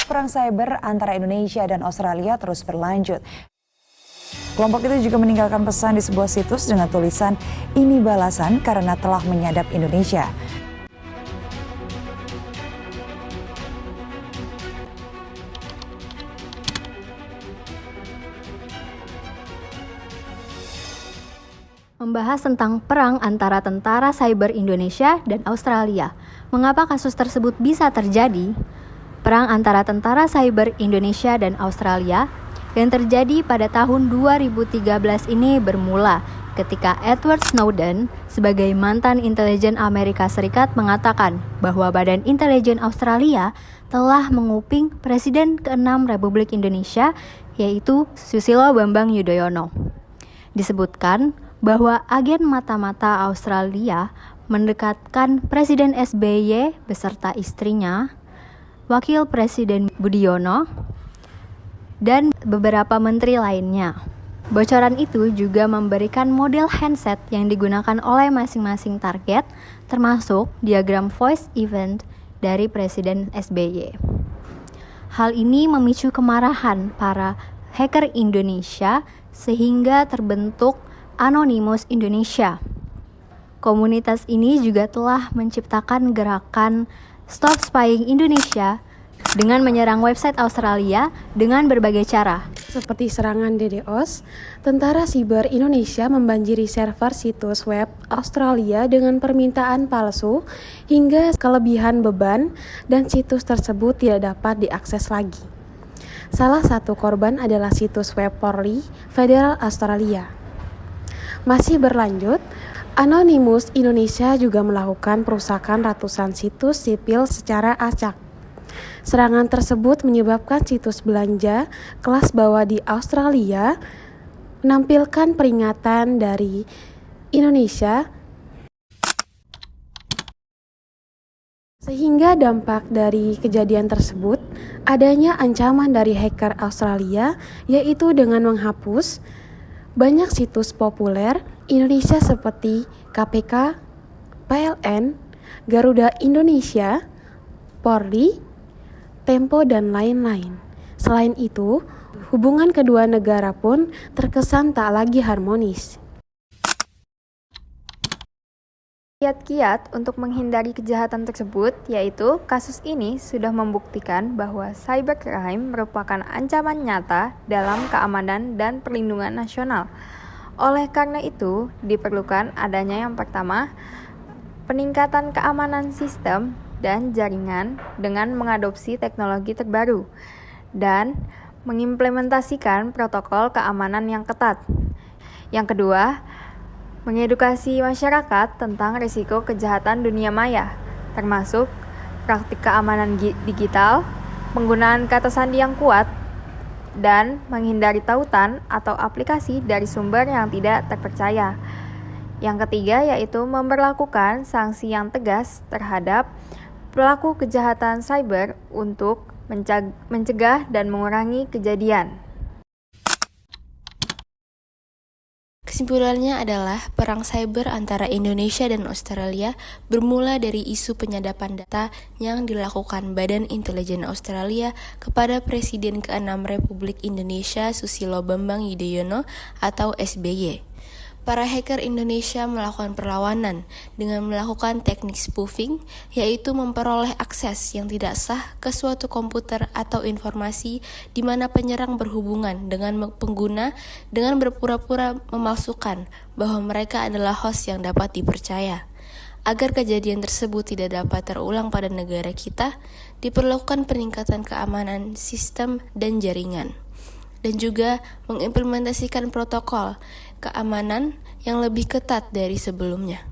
perang cyber antara Indonesia dan Australia terus berlanjut. Kelompok itu juga meninggalkan pesan di sebuah situs dengan tulisan, "Ini balasan karena telah menyadap Indonesia." Membahas tentang perang antara tentara cyber Indonesia dan Australia. Mengapa kasus tersebut bisa terjadi? Perang antara tentara cyber Indonesia dan Australia yang terjadi pada tahun 2013 ini bermula ketika Edward Snowden sebagai mantan intelijen Amerika Serikat mengatakan bahwa Badan Intelijen Australia telah menguping Presiden ke-6 Republik Indonesia, yaitu Susilo Bambang Yudhoyono. Disebutkan bahwa agen mata-mata Australia mendekatkan Presiden SBY beserta istrinya, Wakil Presiden Budiono, dan beberapa menteri lainnya. Bocoran itu juga memberikan model handset yang digunakan oleh masing-masing target, termasuk diagram voice event dari Presiden SBY. Hal ini memicu kemarahan para hacker Indonesia sehingga terbentuk Anonymous Indonesia. Komunitas ini juga telah menciptakan gerakan Stop Spying Indonesia dengan menyerang website Australia dengan berbagai cara. Seperti serangan DDoS, tentara siber Indonesia membanjiri server situs web Australia dengan permintaan palsu hingga kelebihan beban dan situs tersebut tidak dapat diakses lagi. Salah satu korban adalah situs web Polri Federal Australia. Masih berlanjut, Anonymous Indonesia juga melakukan perusakan ratusan situs sipil secara acak. Serangan tersebut menyebabkan situs belanja kelas bawah di Australia menampilkan peringatan dari Indonesia, sehingga dampak dari kejadian tersebut adanya ancaman dari hacker Australia, yaitu dengan menghapus banyak situs populer Indonesia seperti KPK, PLN, Garuda Indonesia, Polri, Tempo, dan lain-lain. Selain itu, hubungan kedua negara pun terkesan tak lagi harmonis. Kiat-kiat untuk menghindari kejahatan tersebut, yaitu kasus ini sudah membuktikan bahwa cybercrime merupakan ancaman nyata dalam keamanan dan perlindungan nasional. Oleh karena itu, diperlukan adanya yang pertama, peningkatan keamanan sistem dan jaringan dengan mengadopsi teknologi terbaru dan mengimplementasikan protokol keamanan yang ketat. Yang kedua, mengedukasi masyarakat tentang risiko kejahatan dunia maya, termasuk praktik keamanan digital, penggunaan kata sandi yang kuat, dan menghindari tautan atau aplikasi dari sumber yang tidak terpercaya. Yang ketiga yaitu memberlakukan sanksi yang tegas terhadap pelaku kejahatan cyber untuk mencegah dan mengurangi kejadian. Kesimpulannya adalah perang cyber antara Indonesia dan Australia bermula dari isu penyadapan data yang dilakukan Badan Intelijen Australia kepada Presiden ke-6 Republik Indonesia Susilo Bambang Yudhoyono atau SBY. Para hacker Indonesia melakukan perlawanan dengan melakukan teknik spoofing, yaitu memperoleh akses yang tidak sah ke suatu komputer atau informasi di mana penyerang berhubungan dengan pengguna dengan berpura-pura memalsukan bahwa mereka adalah host yang dapat dipercaya. Agar kejadian tersebut tidak dapat terulang pada negara kita, diperlukan peningkatan keamanan sistem dan jaringan, dan juga mengimplementasikan protokol keamanan yang lebih ketat dari sebelumnya.